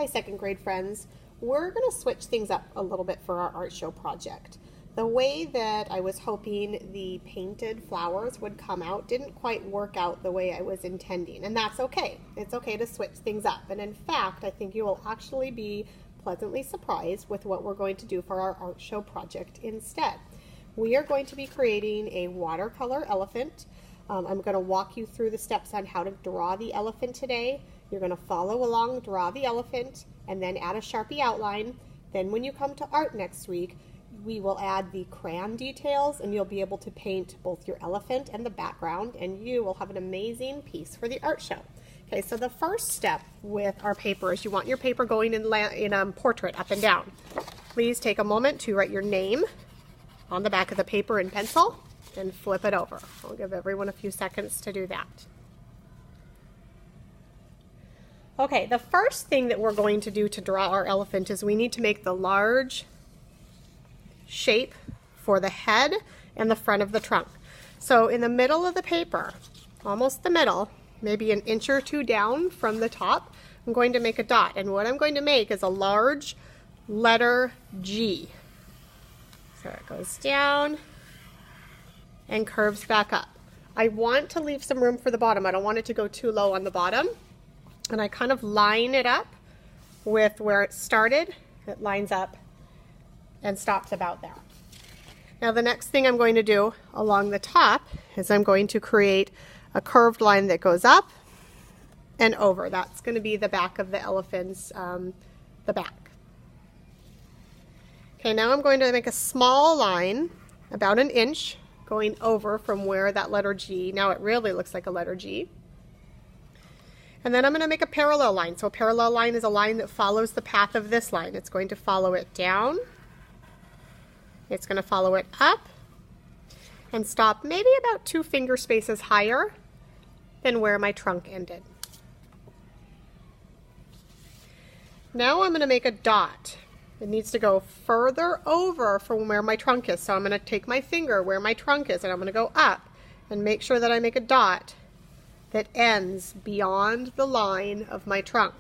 Hi, second grade friends. We're going to switch things up a little bit for our art show project. The way that I was hoping the painted flowers would come out didn't quite work out the way I was intending, and that's okay. It's okay to switch things up, and in fact, I think you will actually be pleasantly surprised with what we're going to do for our art show project instead. We are going to be creating a watercolor elephant. I'm going to walk you through the steps on how to draw the elephant today. You're going to follow along, draw the elephant, and then add a Sharpie outline. Then when you come to art next week, we will add the crayon details and you'll be able to paint both your elephant and the background, and you will have an amazing piece for the art show. Okay, so the first step with our paper is you want your paper going in portrait up and down. Please take a moment to write your name on the back of the paper in pencil and flip it over. I'll give everyone a few seconds to do that. Okay, the first thing that we're going to do to draw our elephant is we need to make the large shape for the head and the front of the trunk. So in the middle of the paper, almost the middle, maybe an inch or two down from the top, I'm going to make a dot. And what I'm going to make is a large letter G. So it goes down and curves back up. I want to leave some room for the bottom. I don't want it to go too low on the bottom. And I kind of line it up with where it started. It lines up and stops about there. Now the next thing I'm going to do along the top is I'm going to create a curved line that goes up and over. That's going to be the back of the elephant's, the back. Okay, now I'm going to make a small line, about an inch, going over from where that letter G, now it really looks like a letter G. And then I'm going to make a parallel line. So a parallel line is a line that follows the path of this line. It's going to follow it down. It's going to follow it up and stop maybe about 2 finger spaces higher than where my trunk ended. Now I'm going to make a dot. It needs to go further over from where my trunk is. So I'm going to take my finger where my trunk is and I'm going to go up and make sure that I make a dot that ends beyond the line of my trunk.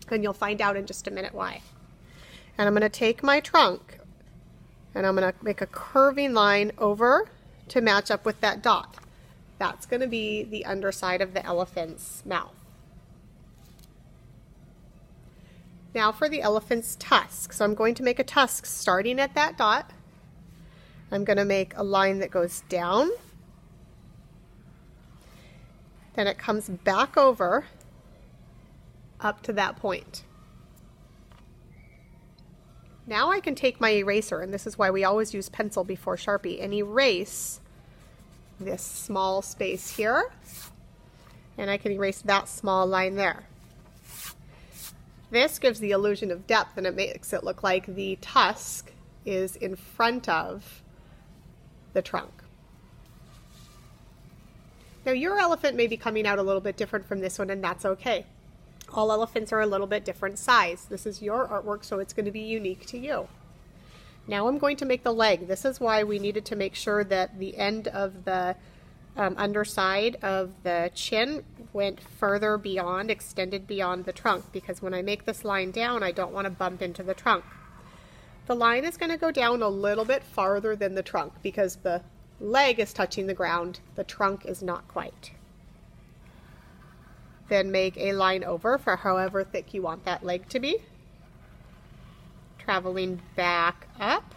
And you'll find out in just a minute why. And I'm going to take my trunk and I'm going to make a curving line over to match up with that dot. That's going to be the underside of the elephant's mouth. Now for the elephant's tusk. So I'm going to make a tusk starting at that dot. I'm going to make a line that goes down. Then it comes back over up to that point. Now I can take my eraser, and this is why we always use pencil before Sharpie, and erase this small space here, and I can erase that small line there. This gives the illusion of depth, and it makes it look like the tusk is in front of the trunk. Now your elephant may be coming out a little bit different from this one, and that's okay. All elephants are a little bit different size. This is your artwork, so it's going to be unique to you. Now I'm going to make the leg. This is why we needed to make sure that the end of the underside of the chin went further beyond, extended beyond the trunk, because when I make this line down, I don't want to bump into the trunk. The line is going to go down a little bit farther than the trunk because the leg is touching the ground, the trunk is not quite. Then make a line over for however thick you want that leg to be. Traveling back up,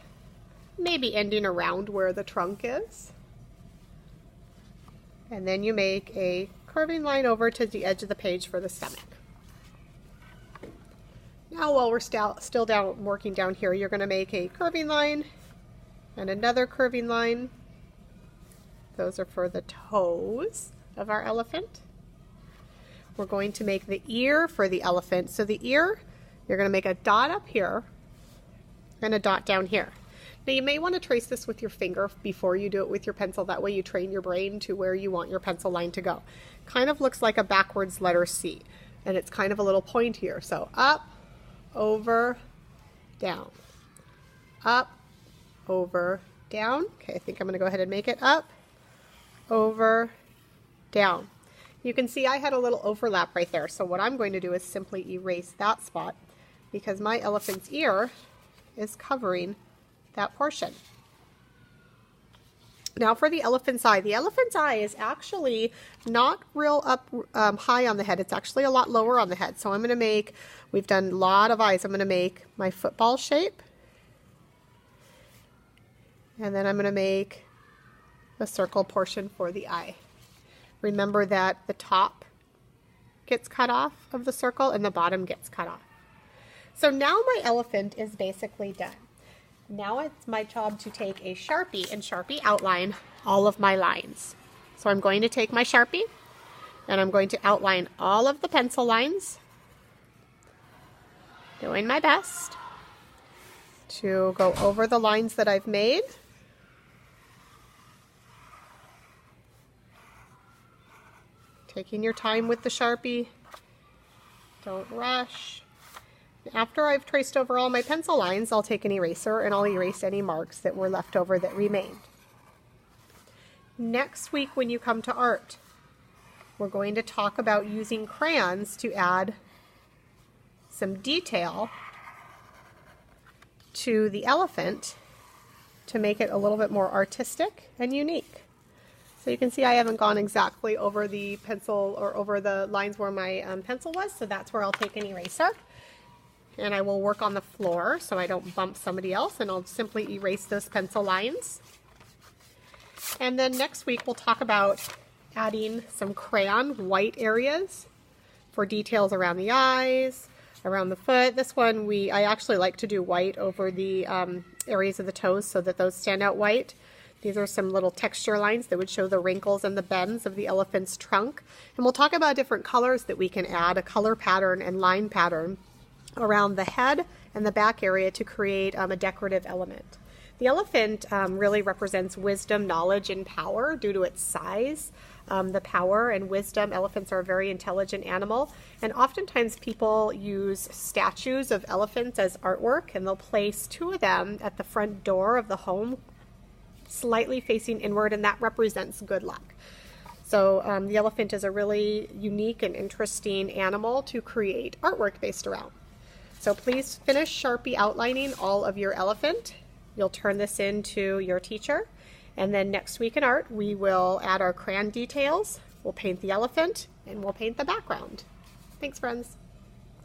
maybe ending around where the trunk is. And then you make a curving line over to the edge of the page for the stomach. Now while we're still working down here, you're going to make a curving line and another curving line. Those are for the toes of our elephant. We're going to make the ear for the elephant. So the ear, you're going to make a dot up here and a dot down here. Now you may want to trace this with your finger before you do it with your pencil. That way you train your brain to where you want your pencil line to go. Kind of looks like a backwards letter C, and it's kind of a little point here. So up, over, down. Up, over, down. Okay, I think I'm going to go ahead and make it up, over, down. You can see I had a little overlap right there. So what I'm going to do is simply erase that spot because my elephant's ear is covering that portion. Now for the elephant's eye. The elephant's eye is actually not real up high on the head. It's actually a lot lower on the head. So I'm going to make, we've done a lot of eyes. I'm going to make my football shape. And then I'm going to make a circle portion for the eye. Remember that the top gets cut off of the circle and the bottom gets cut off. So now my elephant is basically done. Now it's my job to take a Sharpie and Sharpie outline all of my lines. So I'm going to take my Sharpie and I'm going to outline all of the pencil lines, doing my best to go over the lines that I've made. Taking your time with the Sharpie, don't rush. After I've traced over all my pencil lines, I'll take an eraser and I'll erase any marks that were left over that remained. Next week when you come to art, we're going to talk about using crayons to add some detail to the elephant to make it a little bit more artistic and unique. So you can see I haven't gone exactly over the pencil or over the lines where my pencil was, so that's where I'll take an eraser. And I will work on the floor so I don't bump somebody else, and I'll simply erase those pencil lines. And then next week we'll talk about adding some crayon white areas for details around the eyes, around the foot. This one I actually like to do white over the areas of the toes so that those stand out white. These are some little texture lines that would show the wrinkles and the bends of the elephant's trunk. And we'll talk about different colors that we can add, a color pattern and line pattern around the head and the back area to create a decorative element. The elephant really represents wisdom, knowledge, and power due to its size. The power and wisdom, elephants are a very intelligent animal, and oftentimes people use statues of elephants as artwork, and they'll place two of them at the front door of the home, slightly facing inward, and that represents good luck. So the elephant is a really unique and interesting animal to create artwork based around. So please finish Sharpie outlining all of your elephant. You'll turn this in to your teacher, and then next week in art we will add our crayon details, we'll paint the elephant, and we'll paint the background. Thanks, friends.